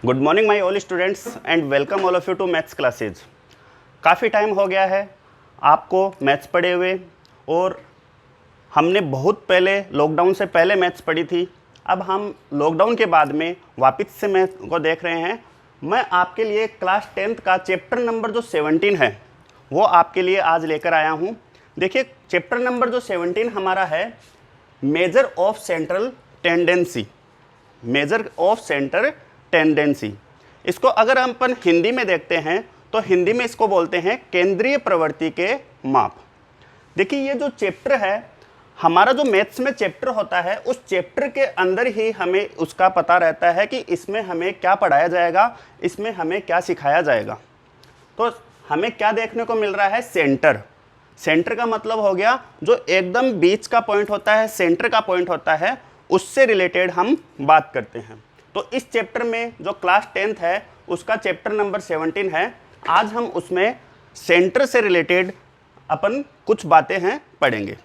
Good morning my all students and welcome all of you to maths classes. काफ़ी time हो गया है आपको मैथ्स पढ़े हुए, और हमने बहुत पहले लॉकडाउन से पहले मैथ्स पढ़ी थी। अब हम लॉकडाउन के बाद में वापस से मैथ्स को देख रहे हैं। मैं आपके लिए क्लास 10th का चैप्टर नंबर जो 17 है वो आपके लिए आज लेकर आया हूँ। देखिए, चैप्टर नंबर जो 17 हमारा है measure of central tendency. Measure of centre tendency, इसको अगर हम अपन हिंदी में देखते हैं तो हिंदी में इसको बोलते हैं केंद्रीय प्रवृत्ति के माप। देखिए, ये जो चैप्टर है हमारा, जो मैथ्स में चैप्टर होता है, उस चैप्टर के अंदर ही हमें उसका पता रहता है कि इसमें हमें क्या पढ़ाया जाएगा, इसमें हमें क्या सिखाया जाएगा। तो हमें क्या देखने को मिल रहा है, सेंटर। सेंटर का मतलब हो गया जो एकदम बीच का पॉइंट होता है, सेंटर का पॉइंट होता है, उससे रिलेटेड हम बात करते हैं। तो इस चैप्टर में जो क्लास 10th है उसका चैप्टर नंबर 17 है। आज हम उसमें सेंटर से रिलेटेड अपन कुछ बातें हैं पढ़ेंगे।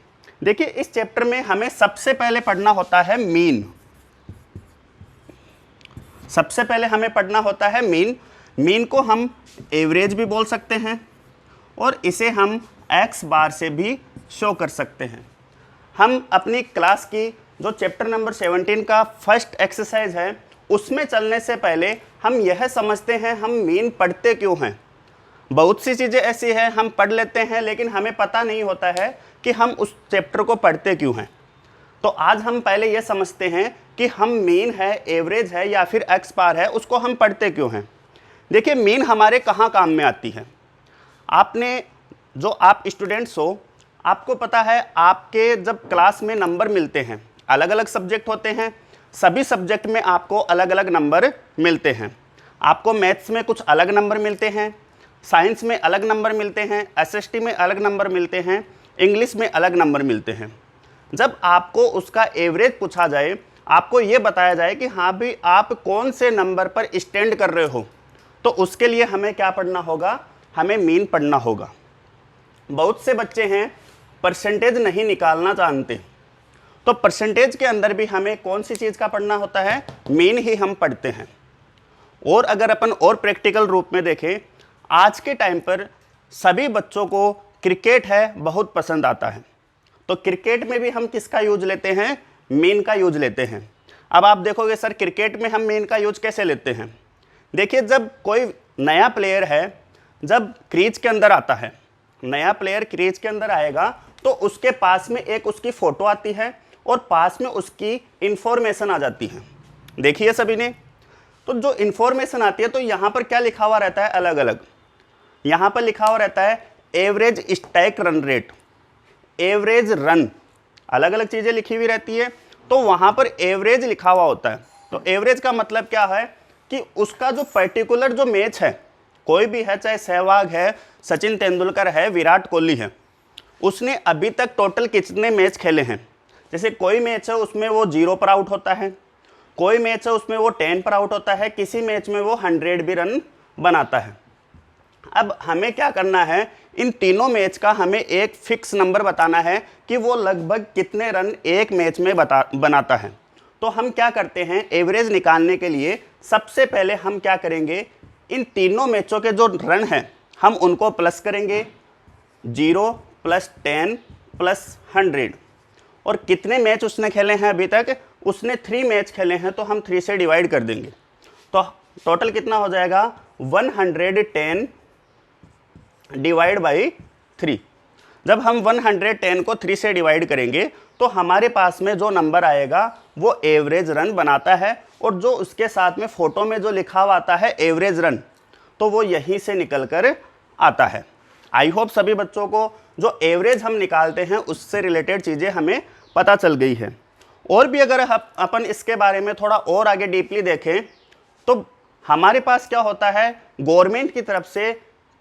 देखिए, इस चैप्टर में हमें सबसे पहले पढ़ना होता है मीन। सबसे पहले हमें पढ़ना होता है मीन। मीन को हम एवरेज भी बोल सकते हैं और इसे हम एक्स बार से भी शो कर सकते हैं। हम अपनी क्लास की जो चैप्टर नंबर 17 का फर्स्ट एक्सरसाइज है उसमें चलने से पहले हम यह समझते हैं हम मीन पढ़ते क्यों हैं। बहुत सी चीज़ें ऐसी हैं हम पढ़ लेते हैं लेकिन हमें पता नहीं होता है कि हम उस चैप्टर को पढ़ते क्यों हैं। तो आज हम पहले यह समझते हैं कि हम मीन है, एवरेज है या फिर एक्स बार है, उसको हम पढ़ते क्यों हैं। देखिए, मीन हमारे कहाँ काम में आती है। आपने जो आप स्टूडेंट्स हो, आपको पता है आपके जब क्लास में नंबर मिलते हैं, अलग अलग सब्जेक्ट होते हैं, सभी सब्जेक्ट में आपको अलग अलग नंबर मिलते हैं। आपको मैथ्स में कुछ अलग नंबर मिलते हैं, साइंस में अलग नंबर मिलते हैं, एसएसटी में अलग नंबर मिलते हैं, इंग्लिश में अलग नंबर मिलते हैं। जब आपको उसका एवरेज पूछा जाए, आपको ये बताया जाए कि हाँ भी आप कौन से नंबर पर स्टैंड कर रहे हो, तो उसके लिए हमें क्या पढ़ना होगा, हमें मीन पढ़ना होगा। बहुत से बच्चे हैं परसेंटेज नहीं निकालना जानते, तो परसेंटेज के अंदर भी हमें कौन सी चीज़ का पढ़ना होता है, मीन ही हम पढ़ते हैं। और अगर अपन और प्रैक्टिकल रूप में देखें, आज के टाइम पर सभी बच्चों को क्रिकेट है बहुत पसंद आता है, तो क्रिकेट में भी हम किसका यूज लेते हैं, मीन का यूज लेते हैं। अब आप देखोगे सर क्रिकेट में हम मीन का यूज कैसे लेते हैं। देखिए, जब कोई नया प्लेयर है, जब क्रीज के अंदर आता है, नया प्लेयर क्रीज के अंदर आएगा तो उसके पास में एक उसकी फ़ोटो आती है और पास में उसकी इंफॉर्मेशन आ जाती है। देखिए सभी ने, तो जो इंफॉर्मेशन आती है तो यहाँ पर क्या लिखा हुआ रहता है, अलग अलग। यहाँ पर लिखा हुआ रहता है average strike run rate, average run, अलग अलग चीज़ें लिखी हुई रहती है, तो वहाँ पर एवरेज लिखा हुआ होता है। तो एवरेज का मतलब क्या है कि उसका जो पर्टिकुलर जो मैच है, कोई भी है, चाहे सहवाग है, सचिन तेंदुलकर है, विराट कोहली है, उसने अभी तक टोटल कितने मैच खेले हैं। जैसे कोई मैच है उसमें वो 0 पर आउट होता है, कोई मैच है उसमें वो 10 पर आउट होता है, किसी मैच में वो 100 भी रन बनाता है। अब हमें क्या करना है, इन तीनों मैच का हमें एक फिक्स नंबर बताना है कि वो लगभग कितने रन एक मैच में बनाता है। तो हम क्या करते हैं, एवरेज निकालने के लिए सबसे पहले हम क्या करेंगे, इन तीनों मैचों के जो रन हैं हम उनको प्लस करेंगे, 0 + 10 + 100। और कितने मैच उसने खेले हैं अभी तक, उसने 3 मैच खेले हैं, तो हम 3 से डिवाइड कर देंगे, तो टोटल कितना हो जाएगा, 110 / 3। जब हम 110 को 3 से डिवाइड करेंगे तो हमारे पास में जो नंबर आएगा वो एवरेज रन बनाता है, और जो उसके साथ में फ़ोटो में जो लिखा हुआ आता है एवरेज रन, तो वो यहीं से निकल कर आता है। आई होप सभी बच्चों को जो एवरेज हम निकालते हैं उससे रिलेटेड चीज़ें हमें पता चल गई है। और भी अगर अपन इसके बारे में थोड़ा और आगे डीपली देखें तो हमारे पास क्या होता है, गवर्नमेंट की तरफ से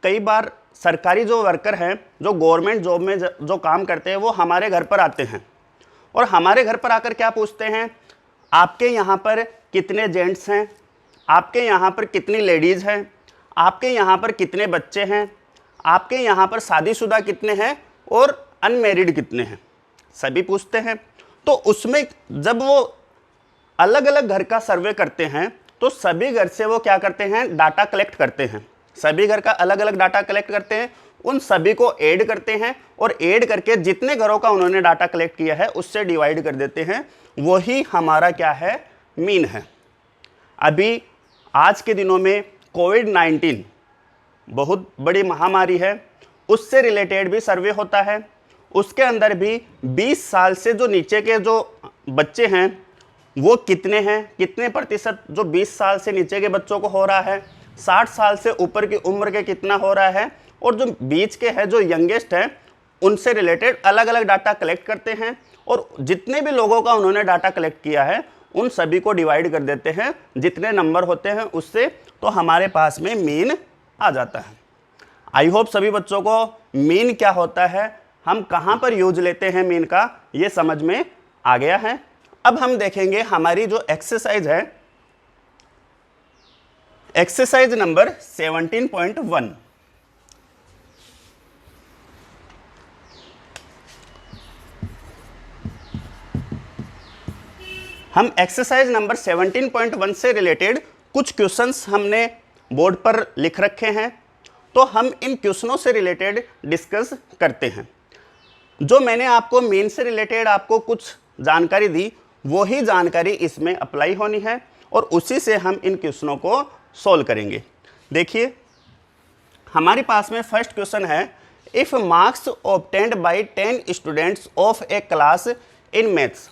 कई बार सरकारी जो वर्कर हैं, जो गवर्नमेंट जॉब में जो काम करते हैं, वो हमारे घर पर आते हैं और हमारे घर पर आकर क्या पूछते हैं, आपके यहाँ पर कितने जेंट्स हैं, आपके यहाँ पर कितनी लेडीज़ हैं, आपके यहाँ पर कितने बच्चे हैं, आपके यहाँ पर शादीशुदा कितने हैं और अनमेरिड कितने हैं, सभी पूछते हैं। तो उसमें जब वो अलग अलग घर का सर्वे करते हैं तो सभी घर से वो क्या करते हैं, डाटा कलेक्ट करते हैं, सभी घर का अलग अलग डाटा कलेक्ट करते हैं, उन सभी को ऐड करते हैं और ऐड करके जितने घरों का उन्होंने डाटा कलेक्ट किया है उससे डिवाइड कर देते हैं, वही हमारा क्या है, मीन है। अभी आज के दिनों में कोविड-19 बहुत बड़ी महामारी है, उससे रिलेटेड भी सर्वे होता है। उसके अंदर भी 20 साल से जो नीचे के जो बच्चे हैं वो कितने हैं, कितने प्रतिशत जो 20 साल से नीचे के बच्चों को हो रहा है, 60 साल से ऊपर की उम्र के कितना हो रहा है, और जो बीच के है, जो यंगेस्ट है, उनसे रिलेटेड अलग अलग डाटा कलेक्ट करते हैं और जितने भी लोगों का उन्होंने डाटा कलेक्ट किया है उन सभी को डिवाइड कर देते हैं जितने नंबर होते हैं उससे, तो हमारे पास में मीन आ जाता है। आई होप सभी बच्चों को मीन क्या होता है, हम कहाँ पर यूज लेते हैं मीन का, ये समझ में आ गया है। अब हम देखेंगे हमारी जो एक्सरसाइज है, एक्सरसाइज नंबर 17.1। हम एक्सरसाइज नंबर 17.1 से रिलेटेड कुछ क्वेश्चंस हमने बोर्ड पर लिख रखे हैं, तो हम इन क्वेश्चनों से रिलेटेड डिस्कस करते हैं। जो मैंने आपको मीन से रिलेटेड आपको कुछ जानकारी दी, वही जानकारी इसमें अप्लाई होनी है और उसी से हम इन क्वेश्चनों को सॉल्व करेंगे। देखिए हमारे पास में फर्स्ट क्वेश्चन है, if marks obtained by 10 students of A class in maths.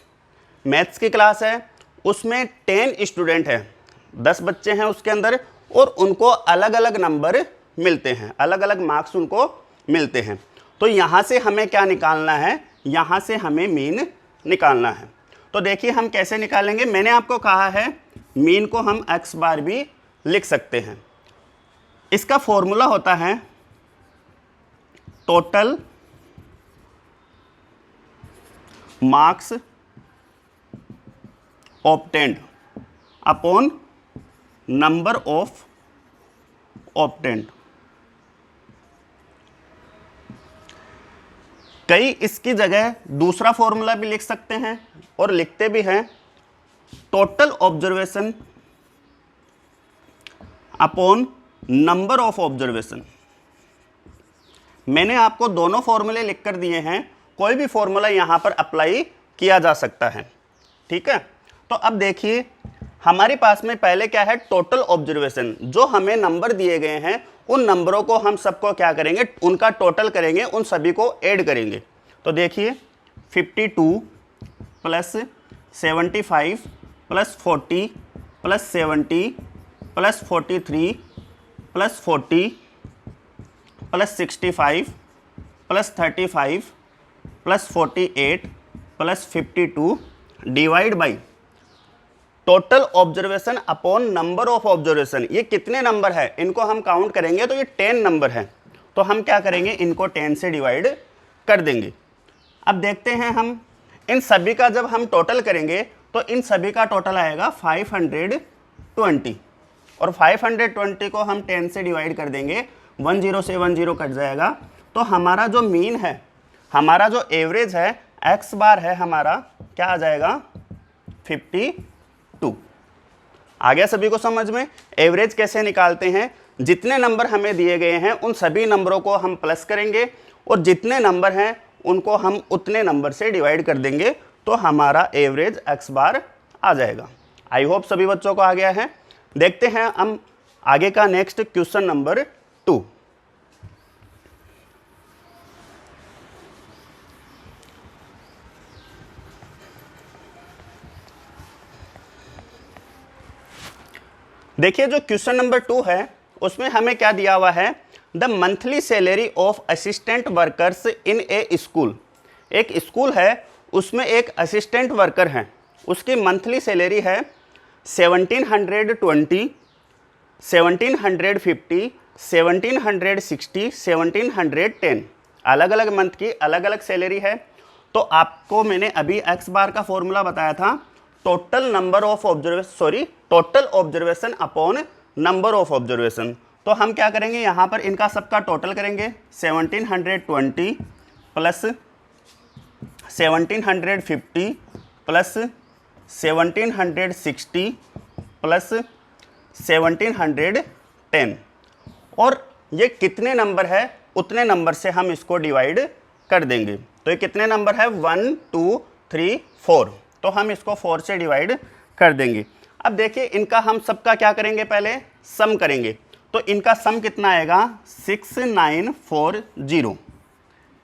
Maths की क्लास है, उसमें 10 स्टूडेंट हैं, 10 बच्चे हैं उसके अंदर, और उनको अलग अलग नंबर मिलते हैं, अलग अलग मार्क्स उनको मिलते हैं। तो यहाँ से हमें क्या निकालना है, यहाँ से हमें मीन निकालना है। तो देखिए हम कैसे निकालेंगे, मैंने आपको कहा है मीन को हम x बार भी लिख सकते हैं। इसका फॉर्मूला होता है total marks obtained upon number of obtained. कई इसकी जगह दूसरा फॉर्मूला भी लिख सकते हैं और लिखते भी हैं total observation upon number of observation. मैंने आपको दोनों फॉर्मूले लिख कर दिए हैं, कोई भी फॉर्मूला यहां पर अप्लाई किया जा सकता है, ठीक है। तो अब देखिए हमारे पास में पहले क्या है, टोटल ऑब्जर्वेशन। जो हमें नंबर दिए गए हैं उन नंबरों को हम सबको क्या करेंगे, उनका टोटल करेंगे, उन सभी को ऐड करेंगे। तो देखिए 52 plus 75 plus 40 plus 70 plus 43 plus 40 plus 65 plus 35 plus 48 plus 52 divide by total observation upon number of observation. ये कितने नंबर है, इनको हम काउंट करेंगे तो ये 10 नंबर है, तो हम क्या करेंगे, इनको 10 से डिवाइड कर देंगे। अब देखते हैं हम इन सभी का जब हम टोटल करेंगे तो इन सभी का टोटल आएगा 520, और 520 को हम 10 से डिवाइड कर देंगे, 10 से 10 कट जाएगा। तो हमारा जो मीन है, हमारा जो एवरेज है, x बार है हमारा, क्या आ जाएगा, 52। आ गया सभी को समझ में। एवरेज कैसे निकालते हैं, जितने नंबर हमें दिए गए हैं उन सभी नंबरों को हम प्लस करेंगे और जितने नंबर हैं उनको हम उतने नंबर से डिवाइड कर देंगे, तो हमारा एवरेज x बार आ जाएगा। आई होप सभी बच्चों को आ गया है। देखते हैं हम आगे का नेक्स्ट क्वेश्चन नंबर 2। देखिए जो क्वेश्चन नंबर 2 है उसमें हमें क्या दिया हुआ है, the monthly salary of assistant workers in A school. एक स्कूल है, उसमें एक असिस्टेंट वर्कर है, उसकी मंथली सैलरी है 1720, 1750, 1760, 1710। अलग अलग मंथ की अलग अलग सैलरी है। तो आपको मैंने अभी x बार का फॉर्मूला बताया था, total number of observation, total observation upon number of observation. तो हम क्या करेंगे, यहाँ पर इनका सबका टोटल करेंगे, 1720 प्लस 1750 प्लस 1760 प्लस 1710 और ये कितने नंबर है उतने नंबर से हम इसको डिवाइड कर देंगे। तो ये कितने नंबर है 1 2 3 4, तो हम इसको 4 से डिवाइड कर देंगे। अब देखिए इनका हम सबका क्या करेंगे, पहले सम करेंगे। तो इनका सम कितना आएगा 6940।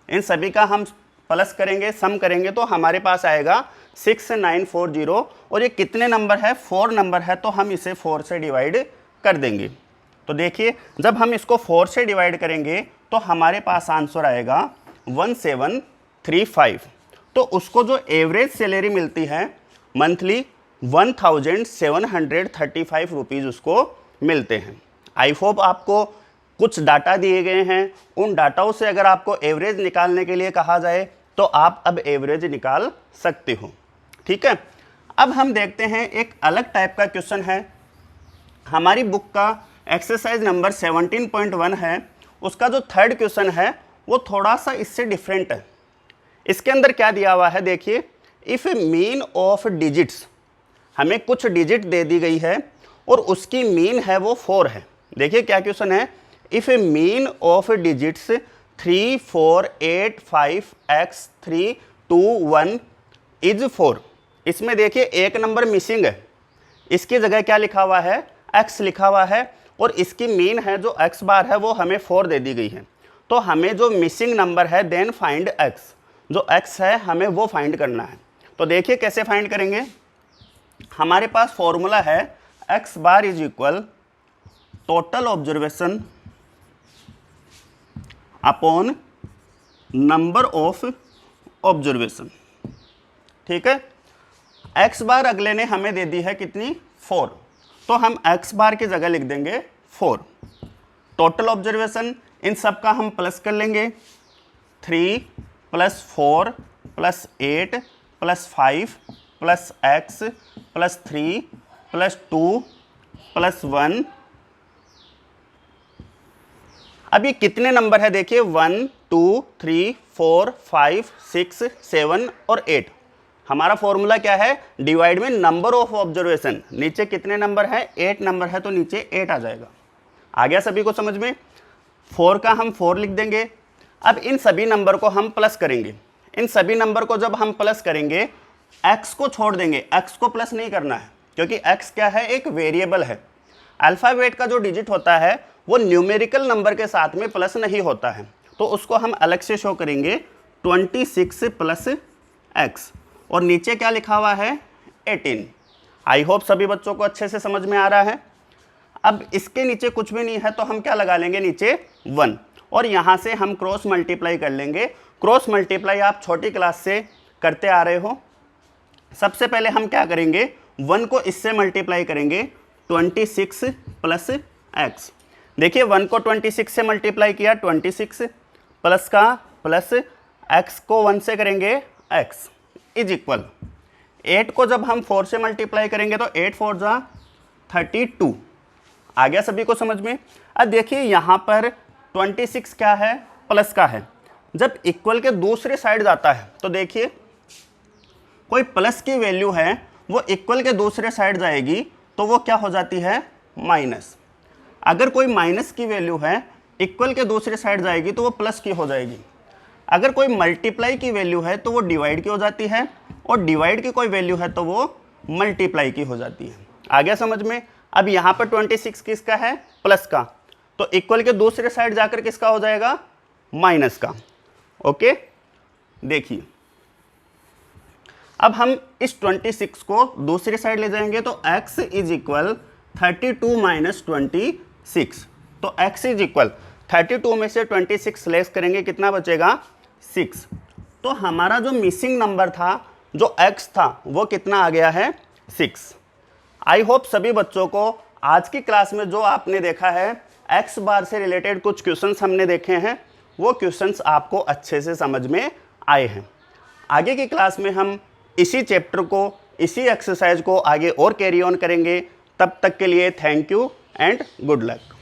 इन सभी का हम प्लस करेंगे, सम करेंगे तो हमारे पास आएगा 6940। और ये कितने नंबर है 4 नंबर है, तो हम इसे 4 से डिवाइड कर देंगे। तो देखिए जब हम इसको 4 से डिवाइड करेंगे तो हमारे पास आंसर आएगा 1735। तो उसको जो एवरेज सैलरी मिलती है मंथली 1735 रुपीज़ उसको मिलते हैं। आई होप आपको कुछ डाटा दिए गए हैं, उन डाटाओं से अगर आपको एवरेज निकालने के लिए कहा जाए तो आप अब एवरेज निकाल सकते हो। ठीक है, अब हम देखते हैं एक अलग टाइप का क्वेश्चन है। हमारी बुक का एक्सरसाइज नंबर 17.1 है, उसका जो थर्ड क्वेश्चन है वो थोड़ा सा इससे डिफरेंट है। इसके अंदर क्या दिया हुआ है देखिए, इफ़ मीन ऑफ डिजिट्स, हमें कुछ डिजिट दे दी गई है और उसकी मीन है वो 4 है। देखिए क्या क्वेश्चन है, if mean of digits 3 4 8 5 x 3 2 1 is 4। इसमें देखिए एक नंबर मिसिंग है, इसकी जगह क्या लिखा हुआ है x लिखा हुआ है और इसकी मीन है जो x बार है वो हमें 4 दे दी गई है। तो हमें जो मिसिंग नंबर है देन फाइंड x, जो x है हमें वो फाइंड करना है। तो देखिए कैसे फाइंड करेंगे, हमारे पास फॉर्मूला है x bar is equal total observation upon number of observation. ठीक है, x बार अगले ने हमें दे दी है कितनी 4, तो हम x बार की जगह लिख देंगे 4। टोटल ऑब्जर्वेशन इन सब का हम प्लस कर लेंगे, 3 + 4 + 8 + 5 + x + 3 + 2 + 1। अब ये कितने नंबर है देखिए 1 2 3 4 5 6 7 और 8। हमारा फॉर्मूला क्या है, डिवाइड में नंबर ऑफ ऑब्जर्वेशन। नीचे कितने नंबर है 8 नंबर है, तो नीचे 8 आ जाएगा। आ गया सभी को समझ में। 4 का हम 4 लिख देंगे। अब इन सभी नंबर को हम प्लस करेंगे। इन सभी नंबर को जब हम प्लस करेंगे x को छोड़ देंगे, x को प्लस नहीं करना है क्योंकि x क्या है एक वेरिएबल है। अल्फ़ाबेट का जो डिजिट होता है वो न्यूमेरिकल नंबर के साथ में प्लस नहीं होता है, तो उसको हम अलग से शो करेंगे 26 + x और नीचे क्या लिखा हुआ है 18। आई होप सभी बच्चों को अच्छे से समझ में आ रहा है। अब इसके नीचे कुछ भी नहीं है तो हम क्या लगा लेंगे नीचे 1 और यहाँ से हम क्रॉस मल्टीप्लाई कर लेंगे। क्रॉस मल्टीप्लाई आप छोटी क्लास से करते आ रहे हो। सबसे पहले हम क्या करेंगे 1 को इससे मल्टीप्लाई करेंगे 26 + x। देखिए 1 को 26 से मल्टीप्लाई किया 26 प्लस का प्लस x को 1 से करेंगे x इज इक्वल 8 को जब हम 4 से मल्टीप्लाई करेंगे तो 8 4 जा 32। आ गया सभी को समझ में। अब देखिए यहाँ पर 26 क्या है प्लस का है, जब इक्वल के दूसरे साइड जाता है तो देखिए कोई प्लस की वैल्यू है वो इक्वल के दूसरे साइड जाएगी तो वो क्या हो जाती है माइनस। अगर कोई माइनस की वैल्यू है इक्वल के दूसरे साइड जाएगी तो वो प्लस की हो जाएगी। अगर कोई मल्टीप्लाई की वैल्यू है तो वो डिवाइड की हो जाती है और डिवाइड की कोई वैल्यू है तो वो मल्टीप्लाई की हो जाती है। आ गया समझ में। अब यहाँ पर 26 किसका है प्लस का, तो इक्वल के दूसरे साइड जाकर किसका हो जाएगा माइनस का। ओके देखिए अब हम इस 26 को दूसरी साइड ले जाएंगे तो x इज इक्वल 32 - 26। तो x इज इक्वल 32 में से 26 लेस करेंगे कितना बचेगा 6। तो हमारा जो मिसिंग नंबर था जो x था वो कितना आ गया है 6। आई होप सभी बच्चों को आज की क्लास में जो आपने देखा है x बार से रिलेटेड कुछ क्वेश्चंस हमने देखे हैं वो क्वेश्चंस आपको अच्छे से समझ में आए हैं। आगे की क्लास में हम इसी चैप्टर को इसी एक्सरसाइज को आगे और कैरी ऑन करेंगे। तब तक के लिए thank you and good luck.